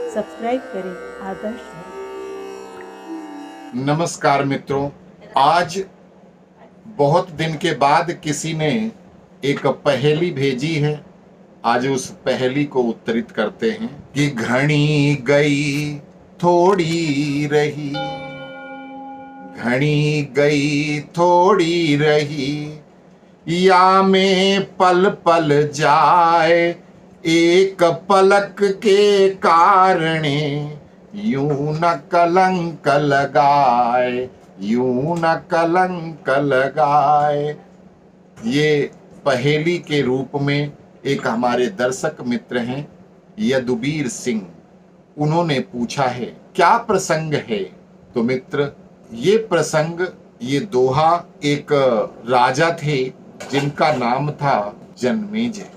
Subscribe करें आदर्श धर्म। नमस्कार मित्रों, आज बहुत दिन के बाद किसी ने एक पहेली भेजी है। आज उस पहेली को उत्तरित करते हैं कि घनी गई थोड़ी रही, घनी गई थोड़ी रही, या में पल पल जाए, एक पलक के कारणे, यूं न कलंक लगाए, यूं न कलंक लगाए। ये पहेली के रूप में एक हमारे दर्शक मित्र हैं यदुबीर सिंह, उन्होंने पूछा है क्या प्रसंग है। तो मित्र, ये प्रसंग, ये दोहा, एक राजा थे जिनका नाम था जन्मेजय।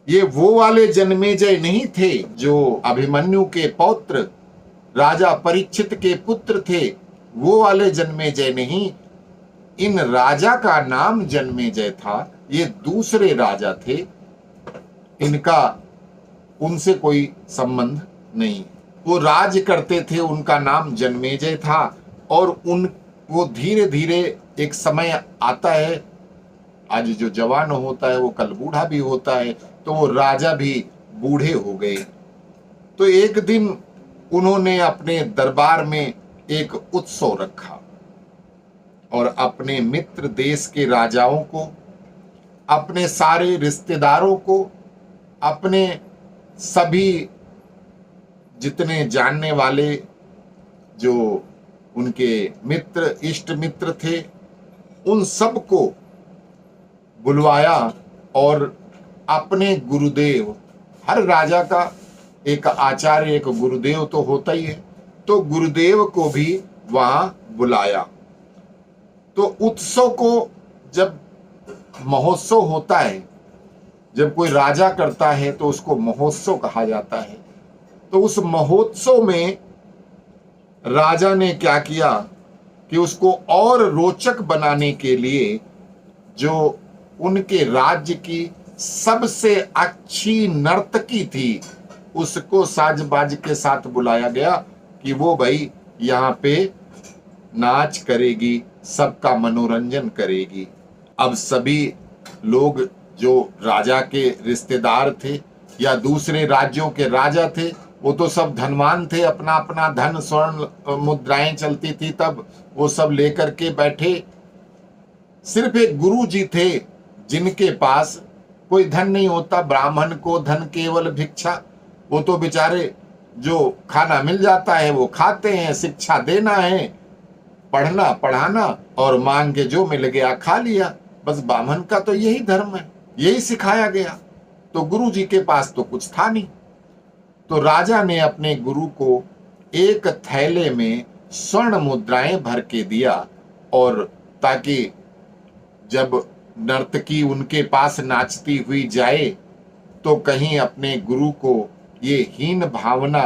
ये वो वाले जन्मेजय नहीं थे जो अभिमन्यु के पौत्र राजा परीक्षित के पुत्र थे, वो वाले जन्मेजय नहीं। इन राजा का नाम जन्मेजय था, ये दूसरे राजा थे, इनका उनसे कोई संबंध नहीं। वो राज करते थे, उनका नाम जन्मेजय था। और वो धीरे धीरे एक समय आता है, आज जो जवान होता है वो कल बूढ़ा भी होता है, तो वो राजा भी बूढ़े हो गए। तो एक दिन उन्होंने अपने दरबार में एक उत्सव रखा और अपने मित्र देश के राजाओं को, अपने सारे रिश्तेदारों को, अपने सभी जितने जानने वाले जो उनके मित्र, इष्ट मित्र थे, उन सब को बुलवाया। और अपने गुरुदेव, हर राजा का एक आचार्य, एक गुरुदेव तो होता ही है, तो गुरुदेव को भी वहां बुलाया। तो उत्सव को, जब महोत्सव होता है, जब कोई राजा करता है तो उसको महोत्सव कहा जाता है। तो उस महोत्सव में राजा ने क्या किया कि उसको और रोचक बनाने के लिए जो उनके राज्य की सबसे अच्छी नर्तकी थी, उसको साजबाज के साथ बुलाया गया कि वो भाई यहाँ पे नाच करेगी, सबका मनोरंजन करेगी। अब सभी लोग जो राजा के रिश्तेदार थे या दूसरे राज्यों के राजा थे, वो तो सब धनवान थे, अपना अपना धन, स्वर्ण मुद्राएं चलती थी तब, वो सब लेकर के बैठे। सिर्फ एक गुरु जी थे जिनके पास कोई धन नहीं होता। ब्राह्मण को धन केवल भिक्षा, वो तो बेचारे जो खाना मिल जाता है वो खाते हैं, शिक्षा देना है, पढ़ना पढ़ाना, और मांग के जो मिल गया खा लिया। बस ब्राह्मण का तो यही धर्म है, यही सिखाया गया। तो गुरु जी के पास तो कुछ था नहीं। तो राजा ने अपने गुरु को एक थैले में स्वर्ण मुद्राएं भर के दिया, और ताकि जब नर्तकी उनके पास नाचती हुई जाए तो कहीं अपने गुरु को ये हीन भावना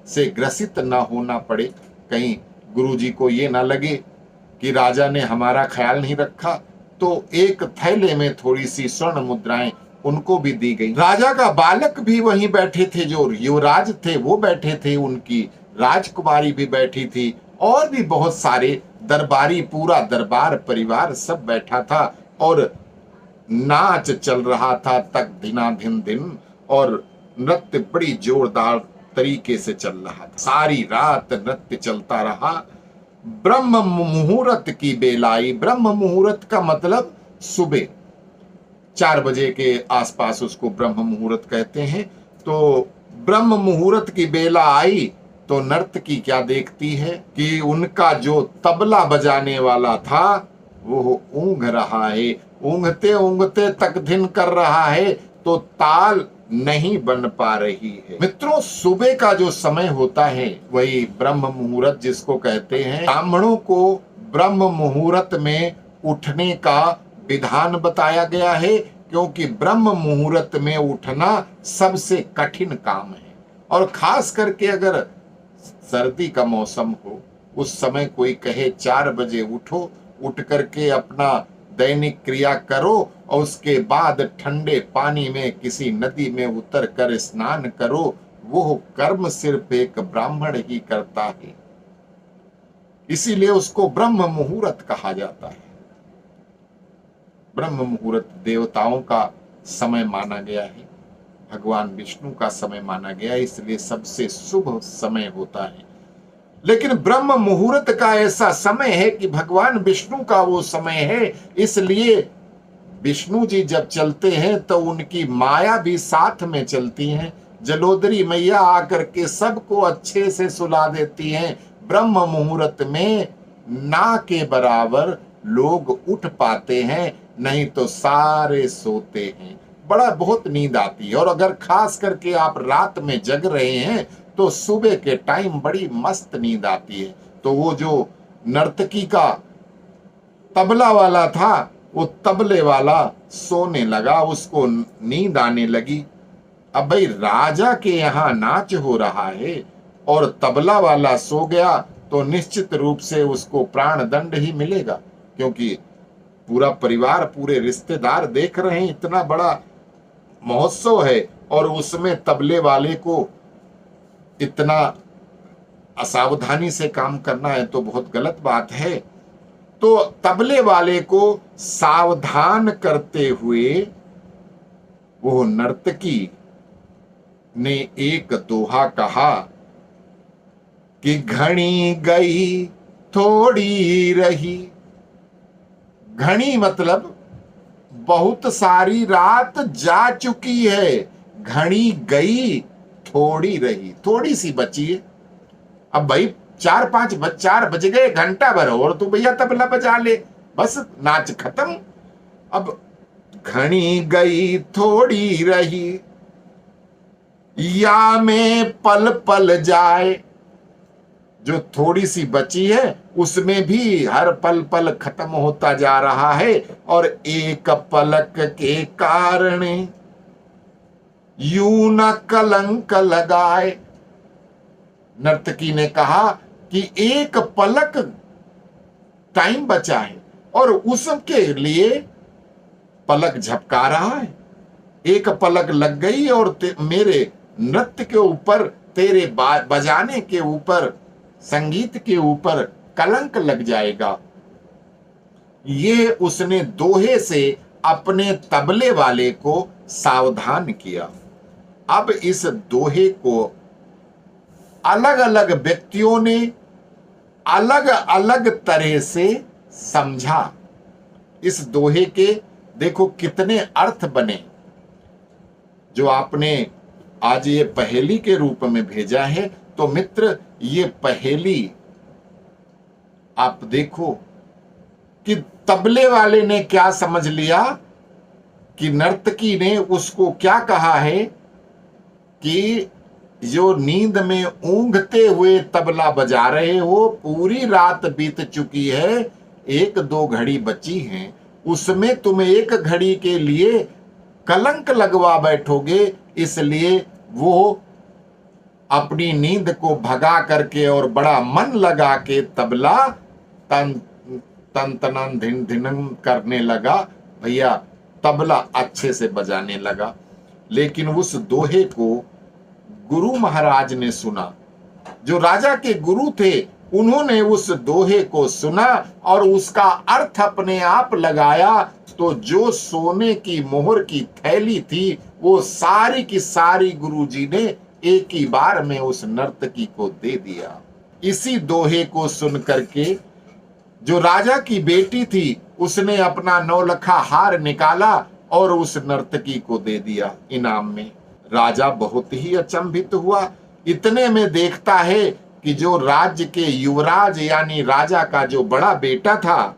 से ग्रसित ना होना पड़े, कहीं गुरु जी को ये ना लगे कि राजा ने हमारा ख्याल नहीं रखा। तो एक थैले में थोड़ी सी स्वर्ण मुद्राएं उनको भी दी गई। राजा का बालक भी वहीं बैठे थे, जो युवराज थे वो बैठे थे, उनकी राजकुमारी भी बैठी थी, और भी बहुत सारे दरबारी, पूरा दरबार परिवार सब बैठा था। और नाच चल रहा था तक दिना धिन दिन, और नृत्य बड़ी जोरदार तरीके से चल रहा था। सारी रात नृत्य चलता रहा। ब्रह्म मुहूर्त की बेला आई। ब्रह्म मुहूर्त का मतलब सुबह 4 बजे के आसपास उसको ब्रह्म मुहूर्त कहते हैं। तो ब्रह्म मुहूर्त की बेला आई तो नर्तकी क्या देखती है कि उनका जो तबला बजाने वाला था वो ऊँघ रहा है, ऊँघते ऊँघते तक दिन कर रहा है, तो ताल नहीं बन पा रही है। मित्रों, सुबह का जो समय होता है वही ब्रह्म मुहूर्त जिसको कहते हैं। ब्राह्मणों को ब्रह्म मुहूर्त में उठने का विधान बताया गया है, क्योंकि ब्रह्म मुहूर्त में उठना सबसे कठिन काम है। और खास करके अगर सर्दी का मौसम हो, उस समय कोई कहे 4 बजे उठो, उठ करके अपना दैनिक क्रिया करो और उसके बाद ठंडे पानी में किसी नदी में उतर कर स्नान करो, वो कर्म सिर्फ एक ब्राह्मण ही करता है, इसीलिए उसको ब्रह्म मुहूर्त कहा जाता है। ब्रह्म मुहूर्त देवताओं का समय माना गया है, भगवान विष्णु का समय माना गया है, इसलिए सबसे शुभ समय होता है। लेकिन ब्रह्म मुहूर्त का ऐसा समय है कि भगवान विष्णु का वो समय है, इसलिए विष्णु जी जब चलते हैं तो उनकी माया भी साथ में चलती हैं। जलोदरी मैया आकर के सबको अच्छे से सुला देती हैं। ब्रह्म मुहूर्त में ना के बराबर लोग उठ पाते हैं, नहीं तो सारे सोते हैं। बड़ा बहुत नींद आती है, और अगर खास करके आप रात में जग रहे हैं तो सुबह के टाइम बड़ी मस्त नींद आती है। तो वो जो नर्तकी का तबला वाला था, वो तबले वाला सोने लगा, उसको नींद आने लगी। अब भाई राजा के यहाँ नाच हो रहा है और तबला वाला सो गया तो निश्चित रूप से उसको प्राण दंड ही मिलेगा, क्योंकि पूरा परिवार, पूरे रिश्तेदार देख रहे हैं, इतना बड़ा महोत्सव है और उसमें तबले वाले को इतना असावधानी से काम करना है तो बहुत गलत बात है। तो तबले वाले को सावधान करते हुए वो नर्तकी ने एक दोहा कहा कि घड़ी गई थोड़ी रही। घड़ी मतलब बहुत सारी रात जा चुकी है, घड़ी गई थोड़ी रही, थोड़ी सी बची है। अब भाई 4 बज गए, घंटा भर और तू भैया तबला बजा ले, बस नाच खत्म। अब घड़ी गई थोड़ी रही, या में पल पल जाए। जो थोड़ी सी बची है उसमें भी हर पल पल खत्म होता जा रहा है, और एक पलक के कारण यूं न कलंक लगाए। नर्तकी ने कहा कि एक पलक टाइम बचा है और उसके लिए पलक झपका रहा है। एक पलक लग गई और मेरे नृत्य के ऊपर, तेरे बजाने के ऊपर, संगीत के ऊपर कलंक लग जाएगा। ये उसने दोहे से अपने तबले वाले को सावधान किया। अब इस दोहे को अलग अलग व्यक्तियों ने अलग अलग तरह से समझा। इस दोहे के देखो कितने अर्थ बने, जो आपने आज ये पहेली के रूप में भेजा है। तो मित्र, ये पहेली आप देखो कि तबले वाले ने क्या समझ लिया, कि नर्तकी ने उसको क्या कहा है कि जो नींद में ऊंघते हुए तबला बजा रहे हो, पूरी रात बीत चुकी है, 1-2 घड़ी बची हैं, उसमें तुम एक घड़ी के लिए कलंक लगवा बैठोगे, इसलिए वो अपनी नींद को भगा करके और बड़ा मन लगा के तबला तन तन तनन धिन धिनन करने लगा। भैया तबला अच्छे से बजाने लगा। लेकिन उस दोहे को गुरु महाराज ने सुना, जो राजा के गुरु थे, उन्होंने उस दोहे को सुना और उसका अर्थ अपने आप लगाया। तो जो सोने की मोहर की थैली थी, वो सारी की सारी गुरुजी ने एक ही बार में उस नर्तकी को दे दिया। इसी दोहे को सुन करके जो राजा की बेटी थी, उसने अपना 9 हार निकाला और उस नर्तकी को दे दिया इनाम में। राजा बहुत ही अचंभित हुआ। इतने में देखता है कि जो राज्य के युवराज यानी राजा का जो बड़ा बेटा था,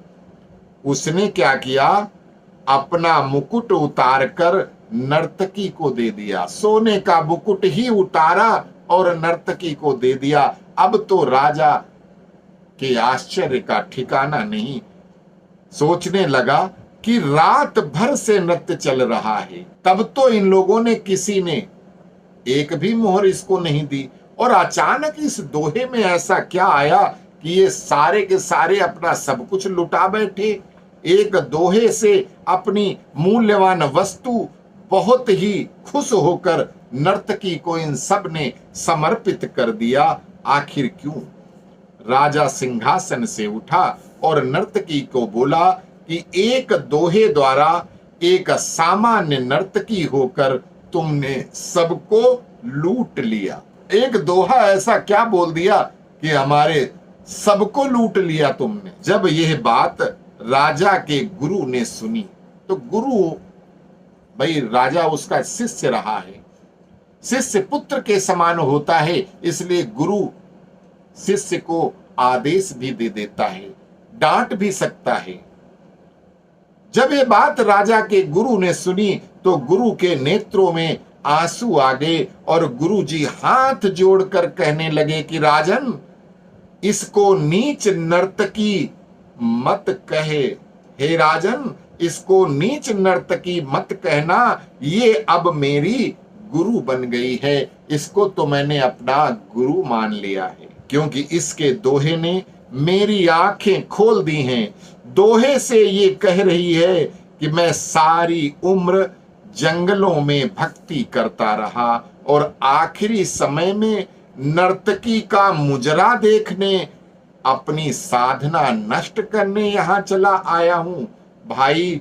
उसने क्या किया, अपना मुकुट उतार कर नर्तकी को दे दिया। सोने का मुकुट ही उतारा और नर्तकी को दे दिया। अब तो राजा के आश्चर्य का ठिकाना नहीं। सोचने लगा कि रात भर से नृत्य चल रहा है, तब तो इन लोगों ने किसी ने एक भी मोहर इसको नहीं दी, और अचानक इस दोहे में ऐसा क्या आया कि ये सारे के सारे अपना सब कुछ लुटा बैठे। एक दोहे से अपनी मूल्यवान वस्तु बहुत ही खुश होकर नर्तकी को इन सब ने समर्पित कर दिया, आखिर क्यों? राजा सिंहासन से उठा और नर्तकी को बोला कि एक दोहे द्वारा एक सामान्य नर्तकी होकर तुमने सबको लूट लिया। एक दोहा ऐसा क्या बोल दिया कि हमारे सबको लूट लिया तुमने। जब यह बात राजा के गुरु ने सुनी, तो गुरु भाई राजा उसका शिष्य रहा है, शिष्य पुत्र के समान होता है, इसलिए गुरु शिष्य को आदेश भी दे देता है, डांट भी सकता है। जब ये बात राजा के गुरु ने सुनी तो गुरु के नेत्रों में आंसू आ गए और गुरु जी हाथ जोड़कर कहने लगे कि राजन, इसको नीच नर्तकी मत कहे। हे राजन, इसको नीच नर्तकी मत कहना, ये अब मेरी गुरु बन गई है, इसको तो मैंने अपना गुरु मान लिया है, क्योंकि इसके दोहे ने मेरी आंखें खोल दी हैं। दोहे से ये कह रही है कि मैं सारी उम्र जंगलों में भक्ति करता रहा और आखिरी समय में नर्तकी का मुजरा देखने, अपनी साधना नष्ट करने यहां चला आया हूं। भाई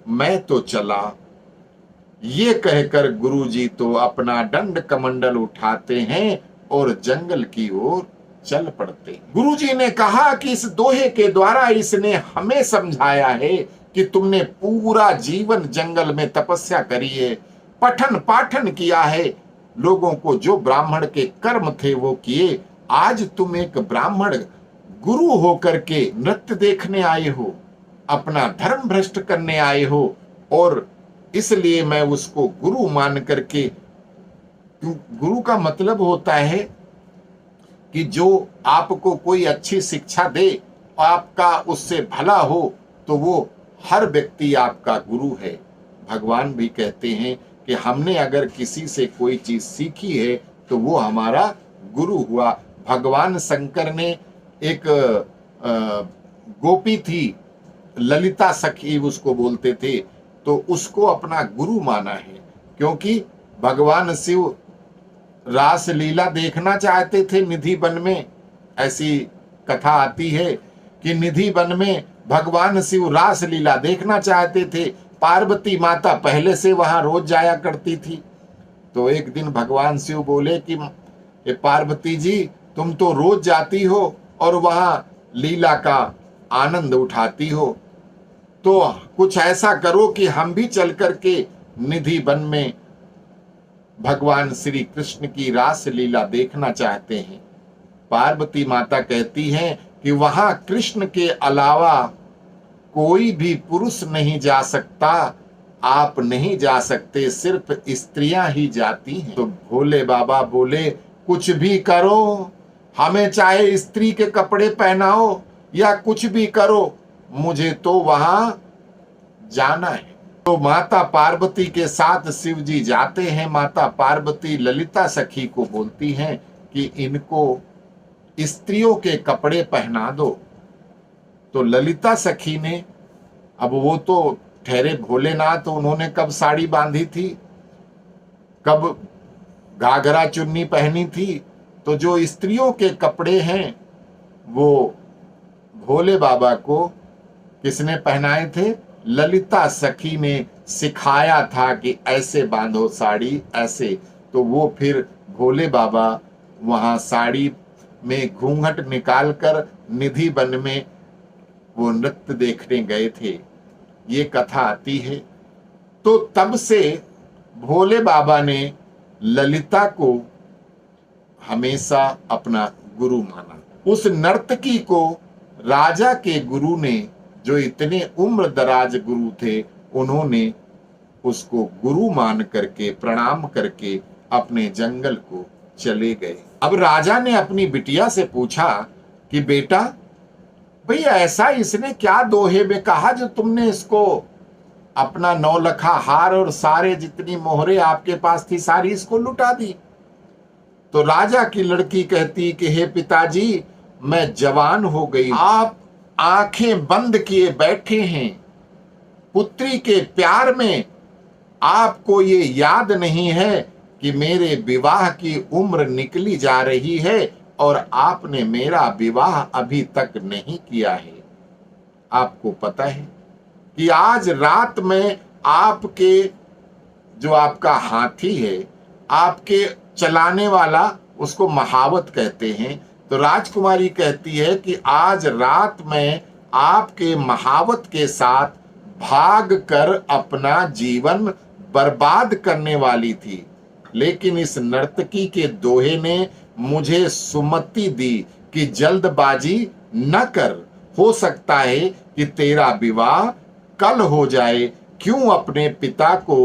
मैं तो चला। ये कहकर गुरुजी तो अपना दंड कमंडल उठाते हैं और जंगल की ओर चल पड़ते हैं। गुरुजी ने कहा कि इस दोहे के द्वारा इसने हमें समझाया है कि तुमने पूरा जीवन जंगल में तपस्या करी है, पठन पाठन किया है, लोगों को जो ब्राह्मण के कर्म थे वो किए। आज तुम एक ब्राह्मण गुरु होकर के नृत्य देखने आए हो, अपना धर्म भ्रष्ट करने आए हो, और इसलिए मैं उसको गुरु मान करके, गुरु का मतलब होता है कि जो आपको कोई अच्छी शिक्षा दे, आपका उससे भला हो, तो वो हर व्यक्ति आपका गुरु है। भगवान भी कहते हैं कि हमने अगर किसी से कोई चीज सीखी है तो वो हमारा गुरु हुआ। भगवान शंकर ने एक गोपी थी, ललिता सखी उसको बोलते थे, तो उसको अपना गुरु माना है, क्योंकि भगवान शिव रास लीला देखना चाहते थे निधि वन में। ऐसी कथा आती है कि निधि वन में भगवान शिव रास लीला देखना चाहते थे। पार्वती माता पहले से वहां रोज जाया करती थी। तो एक दिन भगवान शिव बोले कि पार्वती जी, तुम तो रोज जाती हो और वहां लीला का आनंद उठाती हो, तो कुछ ऐसा करो कि हम भी चल करके निधि वन में भगवान श्री कृष्ण की रास लीला देखना चाहते हैं। पार्वती माता कहती हैं कि वहां कृष्ण के अलावा कोई भी पुरुष नहीं जा सकता, आप नहीं जा सकते, सिर्फ स्त्रियां ही जाती हैं। तो भोले बाबा बोले, कुछ भी करो, हमें चाहे स्त्री के कपड़े पहनाओ या कुछ भी करो, मुझे तो वहां जाना है। तो माता पार्वती के साथ शिव जी जाते हैं। माता पार्वती ललिता सखी को बोलती हैं कि इनको स्त्रियों के कपड़े पहना दो। तो ललिता सखी ने, अब वो तो ठहरे भोलेनाथ, तो उन्होंने कब साड़ी बांधी थी, कब घाघरा चुन्नी पहनी थी, तो जो स्त्रियों के कपड़े हैं वो भोले बाबा को किसने पहनाए थे? ललिता सखी ने सिखाया था कि ऐसे बांधो साड़ी, ऐसे। तो वो फिर भोले बाबा वहां साड़ी में घूंघट निकालकर निधि वन में वो नृत्य देखने गए थे, ये कथा आती है। तो तब से भोले बाबा ने ललिता को हमेशा अपना गुरु माना। उस नर्तकी को राजा के गुरु ने, जो इतने उम्र दराज गुरु थे, उन्होंने उसको गुरु मान करके प्रणाम करके अपने जंगल को चले गए। अब राजा ने अपनी बिटिया से पूछा कि बेटा, भैया ऐसा इसने क्या दोहे में कहा जो तुमने इसको अपना 9 लखा हार और सारे जितनी मोहरे आपके पास थी सारी इसको लुटा दी? तो राजा की लड़की कहती कि हे पिताजी, मैं जवान हो गई, आप आंखें बंद किए बैठे हैं, पुत्री के प्यार में आपको ये याद नहीं है कि मेरे विवाह की उम्र निकली जा रही है और आपने मेरा विवाह अभी तक नहीं किया है। आपको पता है कि आज रात में आपके जो आपका हाथी है, आपके चलाने वाला, उसको महावत कहते हैं, तो राजकुमारी कहती है कि आज रात में आपके महावत के साथ भाग कर अपना जीवन बर्बाद करने वाली थी, लेकिन इस नर्तकी के दोहे ने मुझे सुमति दी कि जल्दबाजी न कर, हो सकता है कि तेरा विवाह कल हो जाए। क्यों अपने पिता को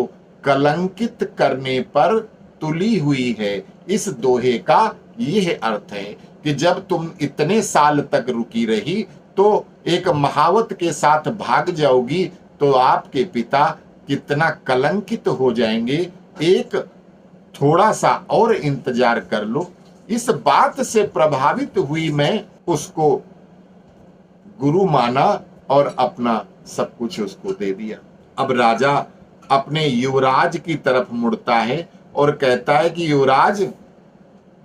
कलंकित करने पर तुली हुई है। इस दोहे का यह अर्थ है कि जब तुम इतने साल तक रुकी रही तो एक महावत के साथ भाग जाओगी तो आपके पिता कितना कलंकित हो जाएंगे। एक थोड़ा सा और इंतजार कर लो। इस बात से प्रभावित हुई मैं उसको गुरु माना और अपना सब कुछ उसको दे दिया। अब राजा अपने युवराज की तरफ मुड़ता है और कहता है कि युवराज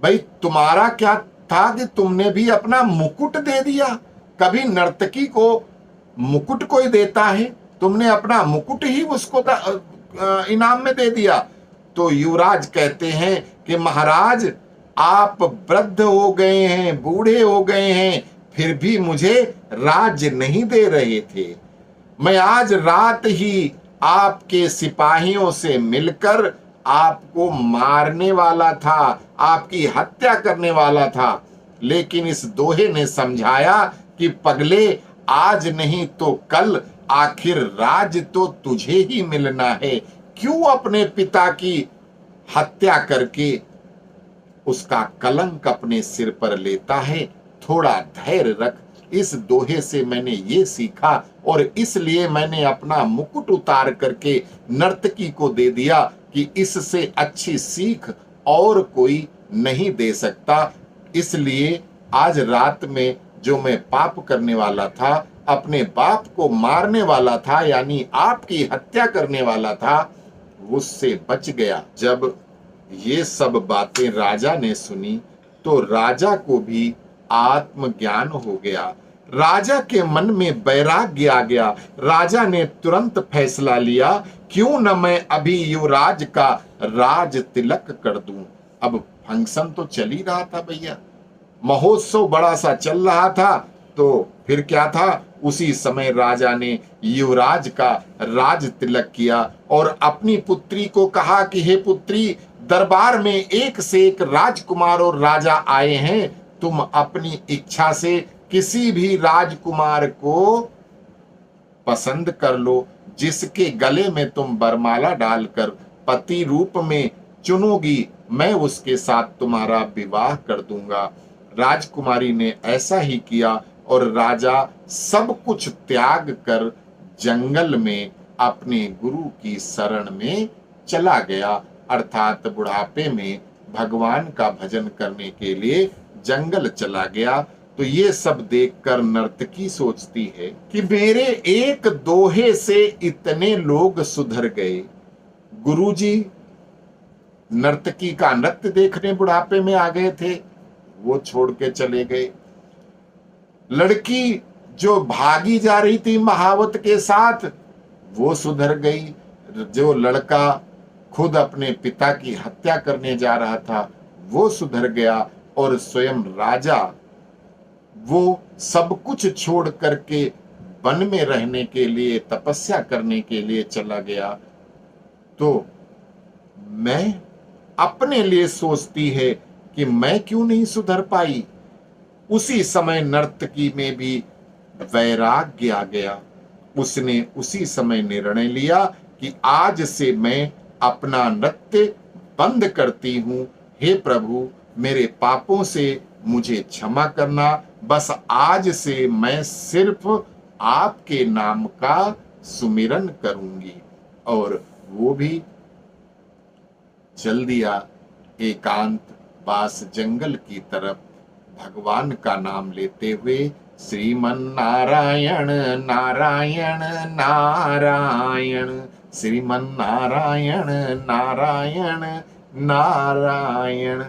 भाई, तुम्हारा क्या था कि तुमने भी अपना मुकुट दे दिया। कभी नर्तकी को मुकुट कोई देता है, तुमने अपना मुकुट ही उसको इनाम में दे दिया। तो युवराज कहते हैं कि महाराज, आप वृद्ध हो गए हैं, बूढ़े हो गए हैं, फिर भी मुझे राज नहीं दे रहे थे। मैं आज रात ही आपके सिपाहियों से मिलकर आपको मारने वाला था, आपकी हत्या करने वाला था, लेकिन इस दोहे ने समझाया कि पगले, आज नहीं तो कल आखिर राज तो तुझे ही मिलना है। क्यों अपने पिता की हत्या करके उसका कलंक अपने सिर पर लेता है। थोड़ा धैर्य रख। इस दोहे से मैंने ये सीखा और इसलिए मैंने अपना मुकुट उतार करके नर्तकी को दे दिया कि इससे अच्छी सीख और कोई नहीं दे सकता। इसलिए आज रात में जो मैं पाप करने वाला था, अपने बाप को मारने वाला था, यानी आपकी हत्या करने वाला था, उससे बच गया। जब ये सब बातें राजा ने सुनी तो राजा को भी आत्मज्ञान हो गया। राजा के मन में वैराग्य आ गया। राजा ने तुरंत फैसला लिया, क्यों न मैं अभी युवराज का राज तिलक कर दूं। अब फंक्शन तो चल ही रहा था भैया, महोत्सव बड़ा सा चल रहा था, तो फिर क्या था, उसी समय राजा ने युवराज का राज तिलक किया और अपनी पुत्री को कहा कि हे पुत्री, दरबार में एक से एक राजकुमार और राजा आए हैं, तुम अपनी इच्छा से किसी भी राजकुमार को पसंद कर लो, जिसके गले में तुम बरमाला डालकर पति रूप में चुनोगी, मैं उसके साथ तुम्हारा विवाह कर दूंगा। राजकुमारी ने ऐसा ही किया और राजा सब कुछ त्याग कर जंगल में अपने गुरु की शरण में चला गया, अर्थात बुढ़ापे में भगवान का भजन करने के लिए जंगल चला गया। तो ये सब देखकर नर्तकी सोचती है कि मेरे एक दोहे से इतने लोग सुधर गए। गुरुजी नर्तकी का नृत्य देखने बुढ़ापे में आ गए थे, वो छोड़ के चले गए। लड़की जो भागी जा रही थी महावत के साथ, वो सुधर गई। जो लड़का खुद अपने पिता की हत्या करने जा रहा था, वो सुधर गया। और स्वयं राजा वो सब कुछ छोड़ करके वन में रहने के लिए, तपस्या करने के लिए चला गया। तो मैं अपने लिए सोचती है कि मैं क्यों नहीं सुधर पाई। उसी समय नर्तकी में भी वैराग्य आ गया। उसने उसी समय निर्णय लिया कि आज से मैं अपना नृत्य बंद करती हूं। हे प्रभु, मेरे पापों से मुझे क्षमा करना। बस आज से मैं सिर्फ आपके नाम का सुमिरन करूंगी। और वो भी चल दिया एकांत बास जंगल की तरफ, भगवान का नाम लेते हुए, श्रीमन नारायण नारायण नारायण, श्रीमन नारायण नारायण नारायण।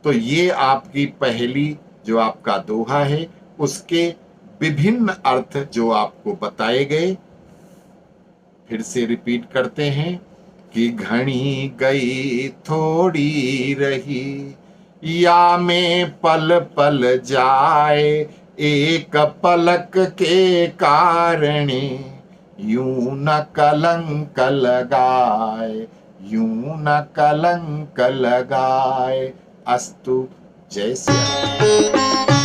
तो ये आपकी पहली जो आपका दोहा है, उसके विभिन्न अर्थ जो आपको बताए गए, फिर से रिपीट करते हैं कि घनी गई थोड़ी रही, या में पल पल जाए, एक पलक के कारणे, यूं न कलंक लगाए, यूं न कलंक लगाए। अस्तु। जय श्री राम।